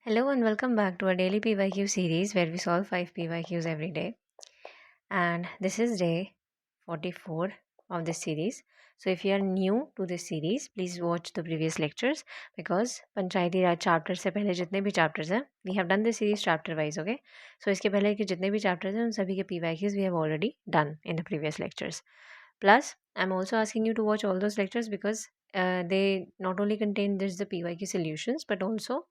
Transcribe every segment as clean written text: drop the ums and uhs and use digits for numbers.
Hello and welcome back to our daily PYQ series where we solve 5 PYQs every day. And this is day 44 of this series. So if you are new to this series, please watch the previous lectures because Panchayati Raj chapter से पहले जितने भी chapters हैं, we have done this series chapter wise, okay? So इसके पहले के जितने भी chapters हैं, उन सभी के PYQs we have already done in the previous lectures. Plus, I'm also asking you to watch all those lectures because they not only contain this the PYQ solutions but also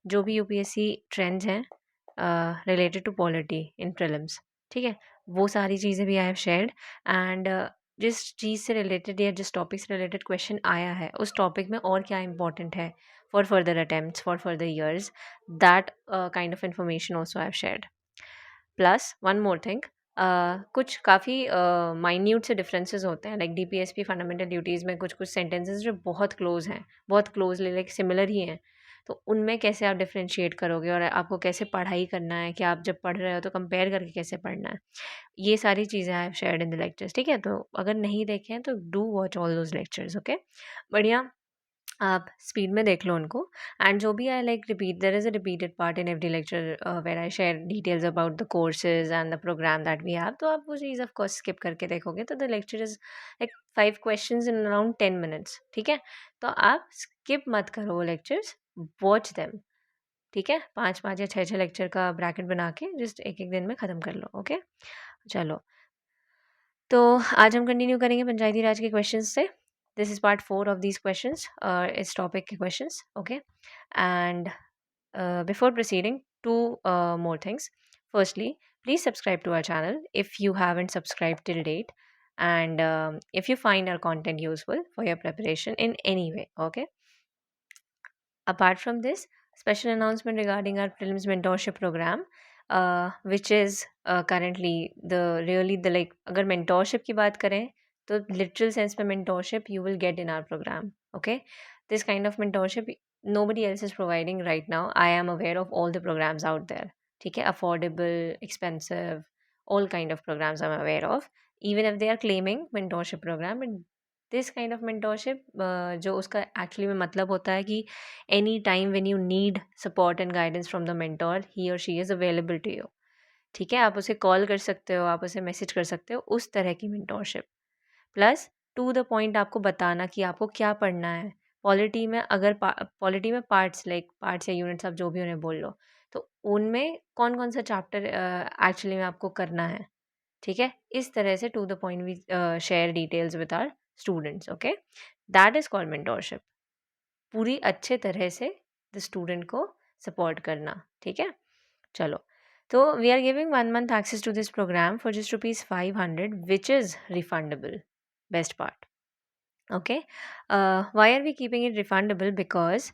जो भी UPSC trends हैं related to polity in prelims, ठीक है, वो सारी चीज़ें भी I have shared and जिस चीज़ से रिलेटेड या जिस टॉपिक से रिलेटेड क्वेश्चन आया है उस टॉपिक में और क्या इंपॉर्टेंट है for further attempts for further years, that kind of information also I have shared. Plus one more thing, कुछ काफ़ी माइन्यूट से डिफरेंसेस होते हैं लाइक डीपीएसपी फंडामेंटल ड्यूटीज़ में कुछ कुछ सेंटेंसेस जो बहुत क्लोज हैं, बहुत क्लोजली लाइक सिमिलर ही हैं. तो उनमें कैसे आप डिफरेंशिएट करोगे और आपको कैसे पढ़ाई करना है कि आप जब पढ़ रहे हो तो कंपेयर करके कैसे पढ़ना है, ये सारी चीज़ें I have shared in the lectures. ठीक है, तो अगर नहीं देखे हैं तो do watch all those lectures. Okay, बढ़िया, आप स्पीड में देख लो उनको. एंड जो भी I like repeat, there is a repeated part in every lecture where I share details about the courses and the program that we have. तो आप वो चीज़ ऑफ कोर्स स्किप करके देखोगे तो the lecture is like 5 questions in around 10 minutes. ठीक है, तो आप स्किप मत करो वो लेक्चर्स, वॉच देम. ठीक है, 5 5 या 6 6 लेक्चर का ब्रैकेट बना के जस्ट एक एक दिन में ख़त्म कर लो. ओके, चलो, तो आज हम कंटिन्यू करेंगे पंचायती राज के क्वेश्चन से. This is part 4 of these questions, इस टॉपिक के questions. Okay, and before proceeding, two more things. Firstly, please subscribe to our channel if you haven't subscribed till date, and if you find our content useful for your preparation in any way. Okay, apart from this, special announcement regarding our prelims mentorship program, which is currently the really the like अगर mentorship की बात करें तो literal sense में mentorship you will get in our program. Okay, this kind of mentorship nobody else is providing right now. I am aware of all the programs out there. ठीक है, affordable, expensive, all kind of programs I'm aware of. Even if they are claiming mentorship program, but this kind of mentorship जो उसका actually में मतलब होता है कि any time when you need support and guidance from the mentor, he or she is available to you. ठीक है, आप उसे कॉल कर सकते हो, आप उसे मैसेज कर सकते हो, उस तरह की mentorship. Plus two the point आपको बताना कि आपको क्या पढ़ना है. पॉलिटी में अगर पॉलिटी में पार्ट्स लाइक पार्ट्स या यूनिट्स आप जो भी उन्हें बोल लो, तो उनमें कौन कौन सा चैप्टर एक्चुअली में आपको करना है. ठीक है, इस तरह से to the point we share details with our students. Okay, that is called mentorship. पूरी अच्छे तरह से द स्टूडेंट को सपोर्ट करना. ठीक है, चलो, तो we are giving 1 month access to this program for just ₹500 which is refundable. Best part. Okay, why are we keeping it refundable? Because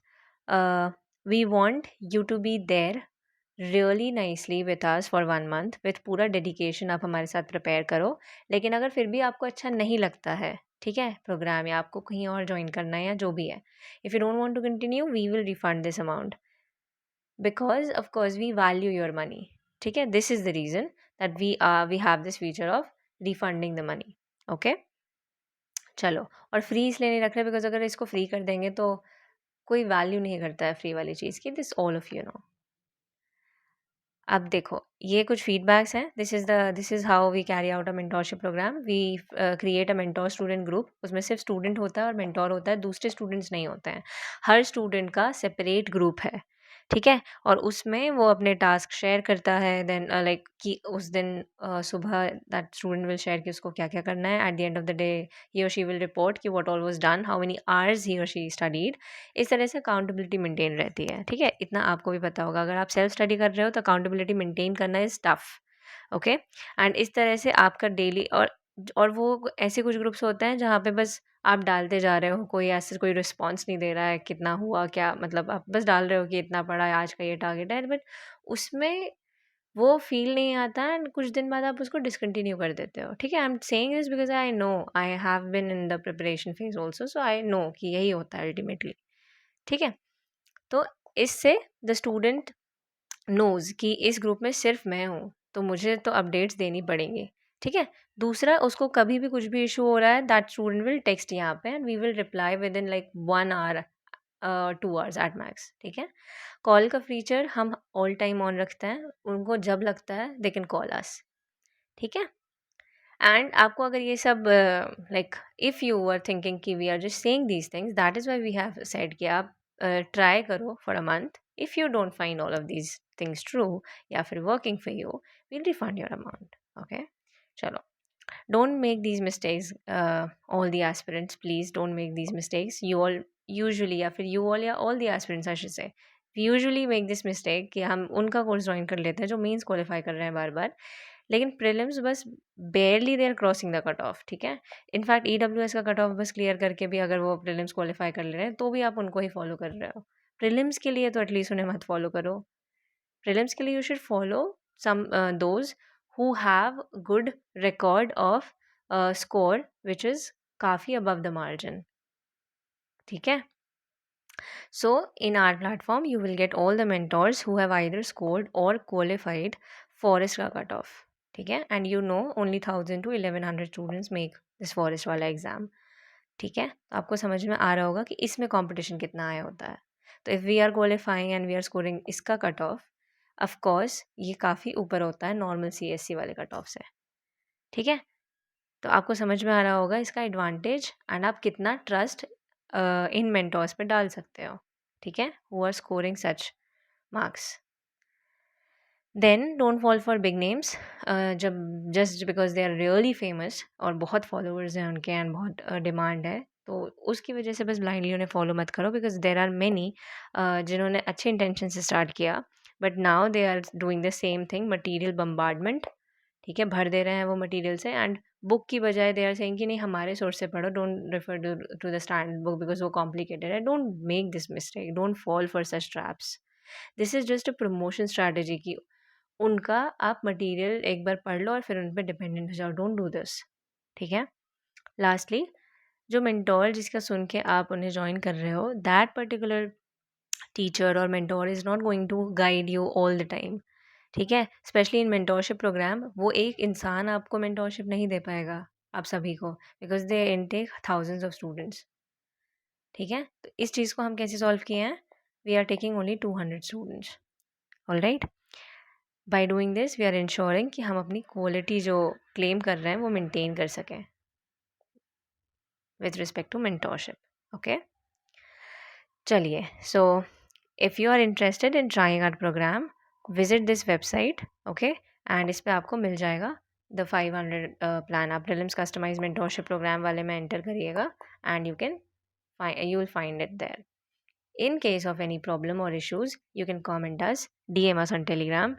we want you to be there really nicely with us for 1 month with पूरा dedication. आप हमारे साथ prepare करो. लेकिन अगर फिर भी आपको अच्छा नहीं लगता है, ठीक है, प्रोग्राम, या आपको कहीं और ज्वाइन करना है या जो भी है, if you don't want to continue we will refund this amount because of course we value your money. ठीक है, this is the reason that we have this feature of refunding the money. Okay, चलो, और free इसलिए नहीं रख रहे because अगर इसको फ्री कर देंगे तो कोई वैल्यू नहीं करता है फ्री वाली चीज़ की. This all of you know. अब देखो, ये कुछ फीडबैक्स हैं. This is how we carry out a mentorship program. We create a mentor student group. उसमें सिर्फ स्टूडेंट होता है और मेंटोर होता है, दूसरे स्टूडेंट्स नहीं होते हैं. हर स्टूडेंट का सेपरेट ग्रुप है. ठीक है, और उसमें वो अपने टास्क शेयर करता है. देन लाइक कि उस दिन सुबह दैट स्टूडेंट विल शेयर कि उसको क्या क्या करना है. At the end of the day he or she will report कि what all was done, how many hours he or she studied. इस तरह से अकाउंटेबिलिटी मेंटेन रहती है. ठीक है, इतना आपको भी पता होगा. अगर आप सेल्फ स्टडी कर रहे हो तो अकाउंटेबिलिटी मेंटेन करना इज़ टफ. ओके, एंड इस तरह से आपका डेली और वो ऐसे कुछ ग्रुप्स होते हैं जहाँ पे बस आप डालते जा रहे हो, कोई ऐसे कोई रिस्पॉन्स नहीं दे रहा है कितना हुआ क्या, मतलब आप बस डाल रहे हो कि इतना पढ़ा है, आज का ये टारगेट है, बट उसमें वो फ़ील नहीं आता एंड कुछ दिन बाद आप उसको डिसकंटिन्यू कर देते हो. ठीक है, I am saying this because I know I have been in the preparation phase also, so I know कि यही होता है अल्टीमेटली. ठीक है, तो इससे द स्टूडेंट नोज़ कि इस ग्रुप में सिर्फ मैं हूँ, तो मुझे तो अपडेट्स देनी पड़ेंगी. ठीक है, दूसरा, उसको कभी भी कुछ भी इशू हो रहा है दैट स्टूडेंट विल टेक्स्ट यहाँ पे and we will reply with in like 1 hour 2 hours at max, ठीक है। कॉल का फीचर हम ऑल टाइम ऑन रखते हैं, उनको जब लगता है दे कैन कॉल अस, ठीक है। एंड आपको अगर ये सब like if you are thinking कि we are just saying these things, that is why we have said कि आप ट्राई करो for a month. If you don't find all of these things true या फिर working for you, we'll refund your amount, okay. चलो, don't make these mistakes, all the aspirants, please don't make these mistakes. You all usually, या फिर you all, या all the aspirants I should say, we usually make this mistake कि हम उनका course join कर लेते हैं जो मेंस क्वालिफाई कर रहे हैं बार बार, लेकिन प्रीलिम्स बस barely they are crossing the cut off, ठीक है। इनफैक्ट EWS का कट ऑफ बस क्लियर करके भी अगर वो प्रीलिम्स क्वालिफाई कर ले रहे हैं तो भी आप उनको ही फॉलो कर रहे हो। प्रीलिम्स के लिए तो एटलीस्ट उन्हें मत फॉलो करो। Prelims के लिए you should follow some those who have good record of score which is काफ़ी above the margin, ठीक है। So in our platform you will get all the mentors who have either scored or qualified forest का cut off, ठीक है। And you know only 1000 to 1100 students make this forest वाला exam, ठीक है। तो आपको समझ में आ रहा होगा कि इसमें कंपटीशन कितना आया होता है। तो if we are qualifying and we are scoring इसका कट ऑफ, ऑफ कोर्स ये काफ़ी ऊपर होता है नॉर्मल CSC वाले कट ऑफ से, ठीक है। तो आपको समझ में आ रहा होगा इसका एडवांटेज एंड आप कितना ट्रस्ट इन मेंटोर्स पे डाल सकते हो, ठीक है, who are scoring such marks. Then don't fall for big names, जब just because they are really famous और बहुत फॉलोअर्स हैं उनके एंड बहुत डिमांड है, तो उसकी वजह से बस ब्लाइंडली उन्हें फॉलो मत करो, बिकॉज देर आर मैनी जिन्होंने अच्छे इंटेंशन से स्टार्ट किया but now they are doing the same thing, material bombardment, ठीक है, भर दे रहे हैं वो मटीरियल से एंड बुक की बजाय दे आर सेइंग कि नहीं हमारे सोर्स से पढ़ो, don't refer to the standard book because वो कॉम्प्लिकेटेड है। Don't make this mistake, don't fall for such traps. This is just a promotion strategy की उनका आप मटेरियल एक बार पढ़ लो और फिर उन पे डिपेंडेंट हो जाओ, डोंट डू दिस, ठीक है। लास्टली, जो मेंटोर जिसका सुन के आप उन्हें ज्वाइन कर रहे हो, दैट पर्टिकुलर टीचर और mentor is not going to guide you all the time, ठीक है। स्पेशली इन मेंटोरशिप प्रोग्राम वो एक इंसान आपको मेंटोरशिप नहीं दे पाएगा आप सभी को, because they intake thousands of students, ठीक है। तो इस चीज़ को हम कैसे सॉल्व किए हैं, we are taking only 200 students, all right. By doing this we are ensuring कि हम अपनी क्वालिटी जो क्लेम कर रहे हैं वो मेंटेन कर सकें with respect to mentorship, okay. चलिए, so if you are interested in trying our program, visit this website, okay. And इस पे आपको मिल जाएगा द 500 प्लान। आप प्रीलिम्स कस्टमाइज मेंटोरशिप प्रोग्राम वाले में एंटर करिएगा and you will find it there. In case of any problem or issues, you can comment us, DM us on Telegram.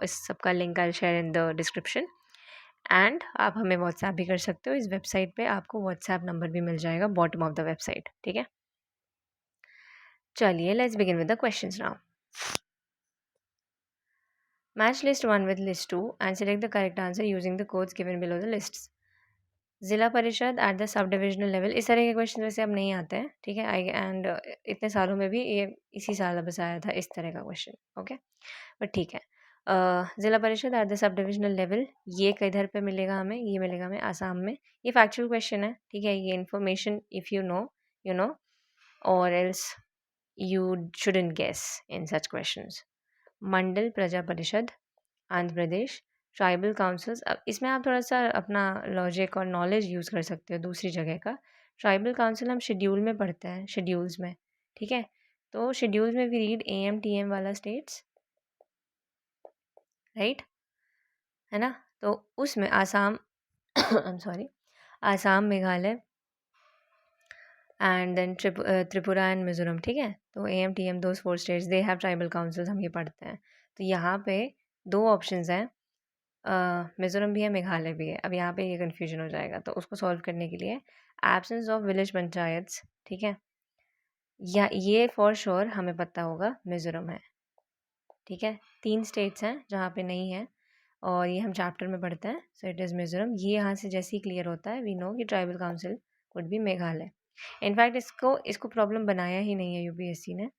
इस सबका link I'll share in the description. And आप हमें WhatsApp भी कर सकते हो। इस वेबसाइट पे आपको व्हाट्सएप नंबर भी मिल जाएगा बॉटम ऑफ द वेबसाइट, ठीक है। चलिए, let's begin with the questions now. Match list 1 with list 2 and select the correct answer using the codes given below the lists. ज़िला परिषद at the sub divisional level, इस तरह के question वैसे अब नहीं आते हैं, ठीक है। आई एंड इतने सालों में भी ये इसी साल बस आया था इस तरह का क्वेश्चन, ओके, बट ठीक है। ज़िला परिषद at the sub divisional level, ये किधर पे मिलेगा हमें, ये मिलेगा हमें आसाम में। ये फैक्चुअल क्वेश्चन है, ठीक है। ये information if you know or else you shouldn't guess in such questions. Mandal Praja Parishad Andhra Pradesh, tribal councils, अब इसमें आप थोड़ा-सा अपना लॉजिक और नॉलेज यूज़ कर सकते हो दूसरी जगह का। ट्राइबल काउंसिल हम शेड्यूल में पढ़ते हैं, शेड्यूल्स में, ठीक है। तो शेड्यूल्स में वी रीड AM, TM वाला स्टेट्स, राइट, है ना? तो उसमें Assam I am sorry, Assam, Meghalaya and then Tripura and Mizoram, ठीक है। तो AM, TM those 4 states they have tribal councils, हम ये पढ़ते हैं। तो यहाँ पे 2 ऑप्शंस हैं, मिज़ोरम भी है, मेघालय भी है। अब यहाँ पे ये कन्फ्यूजन हो जाएगा, तो उसको सॉल्व करने के लिए एब्सेंस ऑफ विलेज पंचायत्स, ठीक है, या ये फॉर श्योर हमें पता होगा मिज़ोरम है, ठीक है। 3 स्टेट्स हैं जहाँ पे नहीं है और ये हम चैप्टर में पढ़ते हैं। So it is Mizoram. ये यहाँ से जैसे ही क्लियर होता है वी नो कि tribal council would be Meghalaya. In fact इसको प्रॉब्लम बनाया ही नहीं है UPSC ने।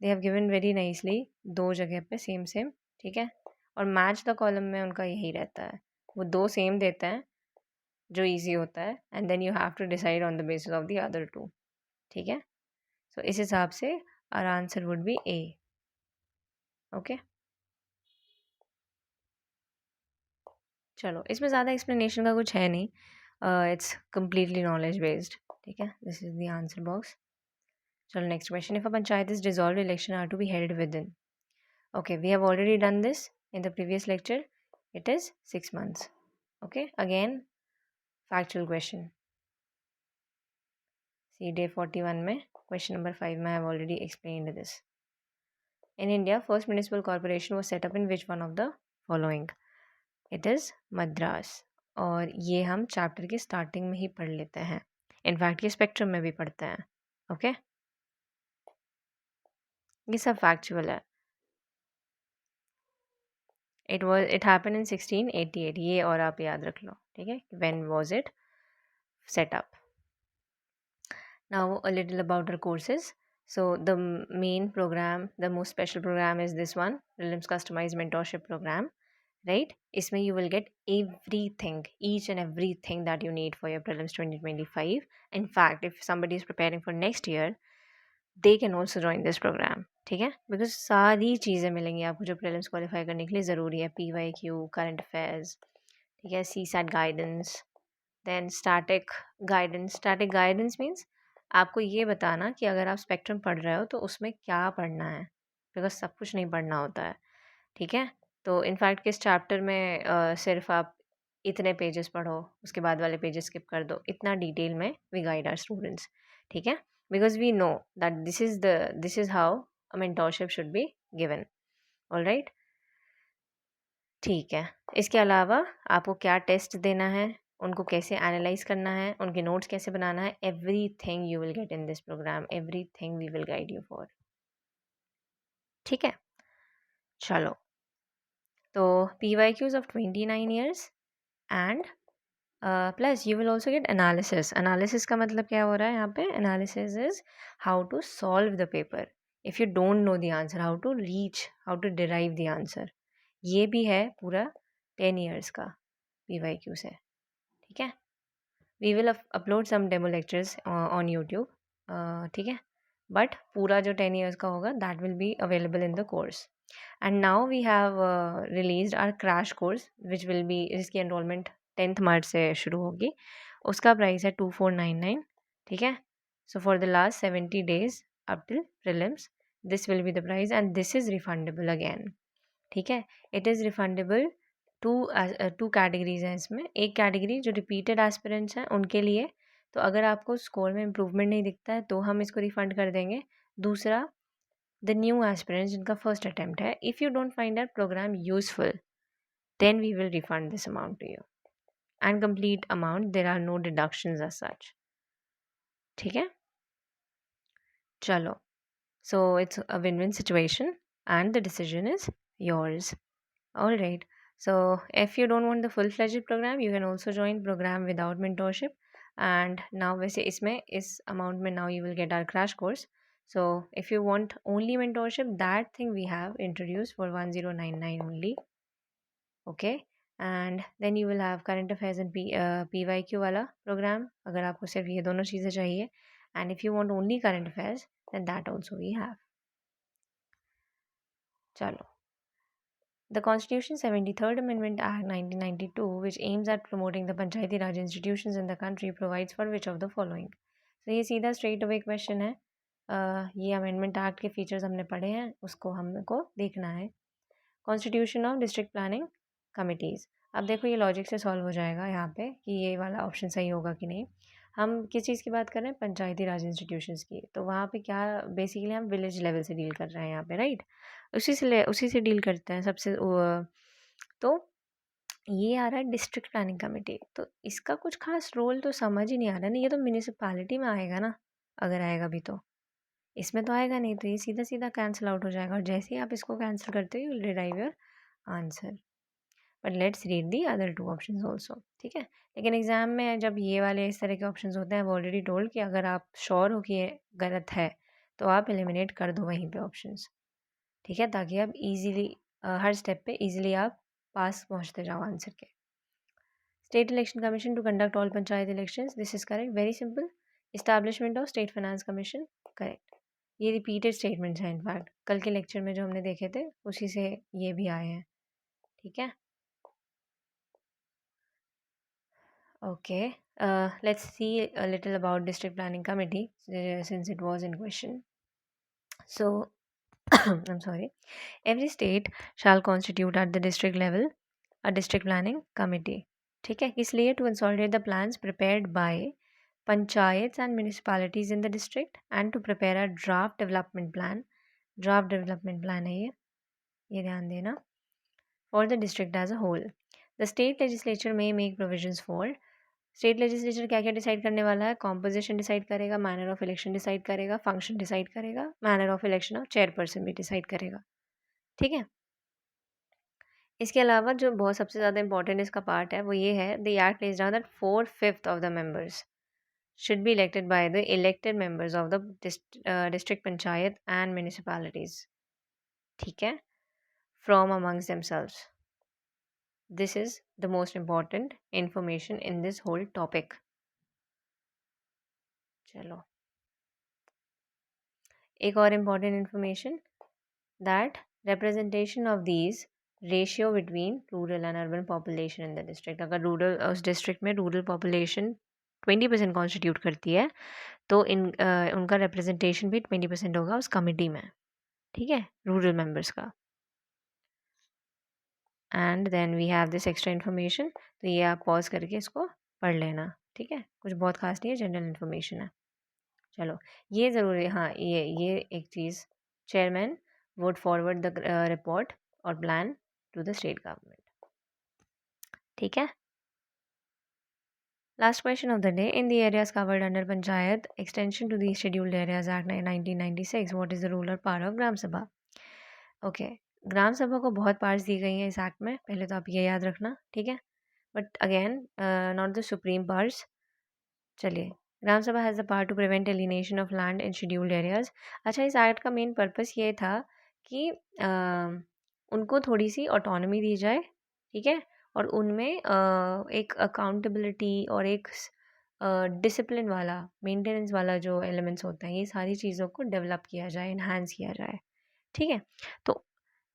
They have given very nicely 2 जगह पे सेम सेम, ठीक है। और मैच द कॉलम में उनका यही रहता है, वो 2 सेम देते हैं जो ईजी होता है and then you have to decide on the basis of the other 2, ठीक है। सो इस हिसाब से our answer would be A. Okay, चलो इसमें ज़्यादा एक्सप्लेनेशन का कुछ है नहीं. It's completely knowledge based. ठीक है, this is the answer box. चलो next question. If a panchayat is dissolve, election are to be held within. Okay, we have already done this in the previous lecture. It is 6 months. Okay, again factual question. See day 41 में question number 5 में I have already explained this. In India, first municipal corporation was set up in which one of the following? It is Madras. और ये हम chapter के starting में ही पढ़ लेते हैं. इनफैक्ट ये स्पेक्ट्रम में भी पढ़ते हैं. ओके, ये सब फैक्चुअल है. It happened in 1688. ये और आप याद रख लो. ठीक है, when was it set up? Now a little about our courses. So the main program, the most special program is this one, Prelims Customized Mentorship Program, right? Isme you will get everything, each and everything that you need for your Prelims 2025. In fact, if somebody is preparing for next year, they can also join this program. ठीक है, because सारी चीज़ें मिलेंगी आपको जो prelims qualify करने के लिए ज़रूरी है. PYQ, करंट अफेयर्स, ठीक है, CSAT guidance, then static guidance means आपको ये बताना कि अगर आप स्पेक्ट्रम पढ़ रहे हो तो उसमें क्या पढ़ना है, बिकॉज सब कुछ नहीं पढ़ना होता है. ठीक है, तो इनफैक्ट किस चैप्टर में सिर्फ आप इतने पेजेस पढ़ो, उसके बाद वाले पेजेस स्किप कर दो, इतना डिटेल में वी गाइड आवर स्टूडेंट्स. ठीक है, because we know that this is how a mentorship should be given. All right, ठीक है. इसके अलावा आपको क्या टेस्ट देना है, उनको कैसे एनालाइज करना है, उनके नोट्स कैसे बनाना है, everything you will get in this program. Everything we will guide you for. ठीक है, चलो. तो PYQs of 29 years and plus you will also get analysis. Analysis का मतलब क्या हो रहा है यहाँ पे? Analysis is how to solve the paper if you don't know the answer, how to derive the answer. ये भी है पूरा 10 ईयर्स का PYQ से. ठीक है, we will upload some demo lectures on YouTube. ठीक है, बट पूरा जो 10 ईयर्स का होगा that will be available in the course. And now we have released our crash course which will be, इसकी एनरोलमेंट 10th मार्च से शुरू होगी. उसका प्राइस है 2499. ठीक है, so for the last 70 days up till prelims this will be the price and this is refundable again. ठीक है, it is refundable. Two categories हैं इसमें. एक कैटेगरी जो रिपीटेड एस्पिरेंट्स हैं उनके लिए, तो अगर आपको स्कोर में इम्प्रूवमेंट नहीं दिखता है तो हम इसको रिफ़ंड कर देंगे. दूसरा, द न्यू एस्पिरेंट्स जिनका फर्स्ट अटैम्प्ट है, if you don't find our program useful then we will refund this amount to you and complete amount. There are no deductions as such. ठीक है, चलो. So it's a win win situation and the decision is yours. All right. So if you don't want the full-fledged program, you can also join program without mentorship. And now वैसे इसमें इस amount में now you will get our crash course. So if you want only mentorship, that thing we have introduced for 1099 only. Okay. And then you will have current affairs and PYQ वाला program अगर आपको सिर्फ ये दोनों चीज़ें चाहिए. And if you want only current affairs, then that also we have. चलो. The Constitution 73rd Amendment Act 1992, which aims at promoting the Panchayati Raj institutions in the country, provides for which of the following? So ये सीधा straight away question है. ये amendment act के features हमने पढ़े हैं, उसको हमको देखना है. Constitution of district planning committees. अब देखो ये लॉजिक से सॉल्व हो जाएगा यहाँ पे कि ये वाला ऑप्शन सही होगा कि नहीं. हम किस चीज़ की बात कर रहे हैं? पंचायती राज इंस्टीट्यूशंस की. तो वहाँ पे क्या बेसिकली हम विलेज लेवल से डील कर रहे हैं यहाँ पे, राइट? उसी से डील करते हैं सबसे. तो ये आ रहा है डिस्ट्रिक्ट प्लानिंग कमेटी. तो इसका कुछ खास रोल तो समझ ही नहीं आ रहा ना. ये तो म्यूनिसिपैलिटी में आएगा ना, अगर आएगा भी तो. इसमें तो आएगा नहीं, तो ये सीधा सीधा कैंसिल आउट हो जाएगा. और जैसे ही आप इसको कैंसिल करते हो you will derive your answer. But let's read the other 2 options also. ठीक है, लेकिन एग्ज़ाम में जब ये वाले इस तरह के ऑप्शंस होते हैं, वो ऑलरेडी टोल्ड कि अगर आप श्योर हो कि ये गलत है तो आप एलिमिनेट कर दो वहीं पे ऑप्शंस. ठीक है, ताकि आप इजीली हर स्टेप पे इजीली आप पास पहुंचते जाओ आंसर के. State election commission to conduct all panchayat elections, this is correct. Very simple. Establishment of state finance commission, correct. ये रिपीटेड स्टेटमेंट्स हैं, इनफैक्ट कल के लेक्चर में जो हमने देखे थे उसी से ये भी आए हैं, ठीक है। Okay, let's see a little about district planning committee since it was in question. So I'm sorry. Every state shall constitute at the district level a district planning committee. ठीक है, किस लिए? To consolidate the plans prepared by panchayats and municipalities in the district and to prepare a draft development plan. Draft development plan है ये ध्यान देना. For the district as a whole. The state legislature may make provisions for. State legislature क्या क्या decide करने वाला है? Composition decide करेगा, मैनर ऑफ इलेक्शन डिसाइड करेगा, फंक्शन डिसाइड करेगा, manner of election of chairperson भी डिसाइड करेगा, ठीक है। इसके अलावा जो बहुत सबसे ज़्यादा इंपॉर्टेंट इसका पार्ट है वो ये है, the act lays down that 4/5 of the members should be elected by the elected members of the district panchayat and municipalities, ठीक है, from amongst themselves. This is the most important information in this whole topic. चलो, एक और important information, that representation of these ratio between rural and urban population in the district. अगर rural उस district में rural population 20% constitute करती है तो उनका रिप्रेजेंटेशन भी 20% होगा उस कमिटी में, ठीक है, रूरल मेंबर्स का. And then we have this extra information, तो ये आप पॉज करके इसको पढ़ लेना, ठीक है, कुछ बहुत खास नहीं है, जनरल इन्फॉर्मेशन है. चलो, ये ज़रूरी, हाँ, ये एक चीज़, chairman would forward the report or plan to the state government, ठीक है. Last question of the day, in the areas covered under Panchayat extension to the Scheduled Areas Act 1996, what is the role or power of Gram Sabha? Okay, ग्राम सभा को बहुत powers दी गई हैं इस act में, पहले तो आप ये याद रखना, ठीक है, but again not the supreme powers. चलिए, ग्राम सभा has the power to prevent alienation of land in scheduled areas. अच्छा, इस एक्ट का मेन पर्पस ये था कि उनको थोड़ी सी ऑटोनॉमी दी जाए, ठीक है, और उनमें एक अकाउंटेबिलिटी और एक डिसिप्लिन वाला, मेंटेनेंस वाला जो एलिमेंट्स होते हैं, ये सारी चीज़ों को डेवलप किया जाए, इन्हांस किया जाए, ठीक है. तो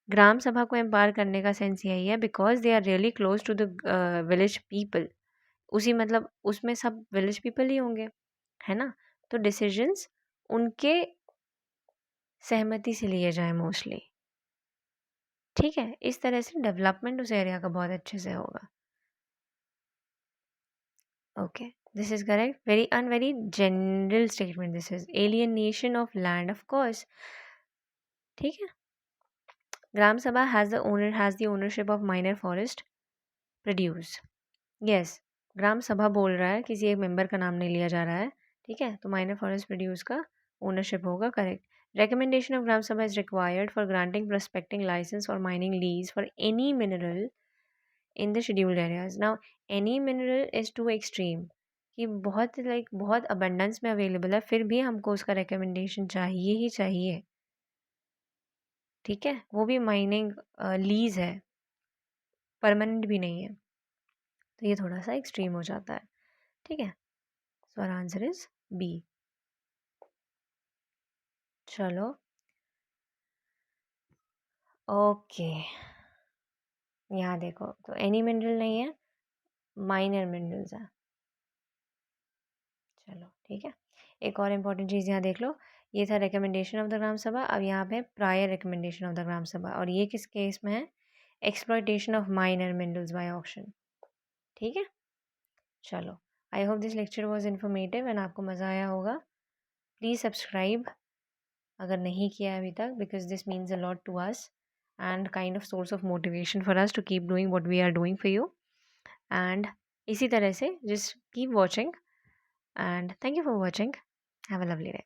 ग्राम सभा को एम्पावर करने का सेंस यही है, because they are really close to the village people. उसी मतलब उसमें सब विलेज पीपल ही होंगे, है ना, तो डिसीजंस उनके सहमति से लिए जाए मोस्टली, ठीक है. इस तरह से डेवलपमेंट उस एरिया का बहुत अच्छे से होगा. Okay, this is correct. Very general statement this is. Alienation of land, of course, ठीक है. ग्राम सभा has the ownership of minor forest produce. Yes, Gram Sabha बोल रहा है, किसी एक मेंबर का नाम नहीं लिया जा रहा है, ठीक है, तो माइनर फॉरेस्ट प्रोड्यूस का ओनरशिप होगा, correct. Recommendation of Gram Sabha is required for granting prospecting license or mining lease for any mineral in the scheduled areas. Now, any mineral is too extreme कि बहुत abundance में available है, फिर भी हमको उसका recommendation चाहिए ही चाहिए, ठीक है, वो भी mining lease है, permanent भी नहीं है, तो ये थोड़ा सा extreme हो जाता है, ठीक है. So our answer is B. चलो, ओके, यहाँ देखो, तो एनी मिनरल नहीं है, माइनर मिनरल्स है. चलो, ठीक है. एक और इम्पॉर्टेंट चीज़ यहाँ देख लो, ये था रिकमेंडेशन ऑफ द ग्राम सभा, अब यहाँ पे prior recommendation of the gram sabha, और ये किस केस में है? Exploitation of minor minerals by auction, ठीक है. चलो, I hope this lecture was informative and आपको मज़ा आया होगा. प्लीज़ सब्सक्राइब अगर नहीं किया अभी तक, because this means a lot to us and kind of source of motivation for us to keep doing what we are doing for you. And इसी तरह से just keep watching and thank you for watching. Have a lovely day.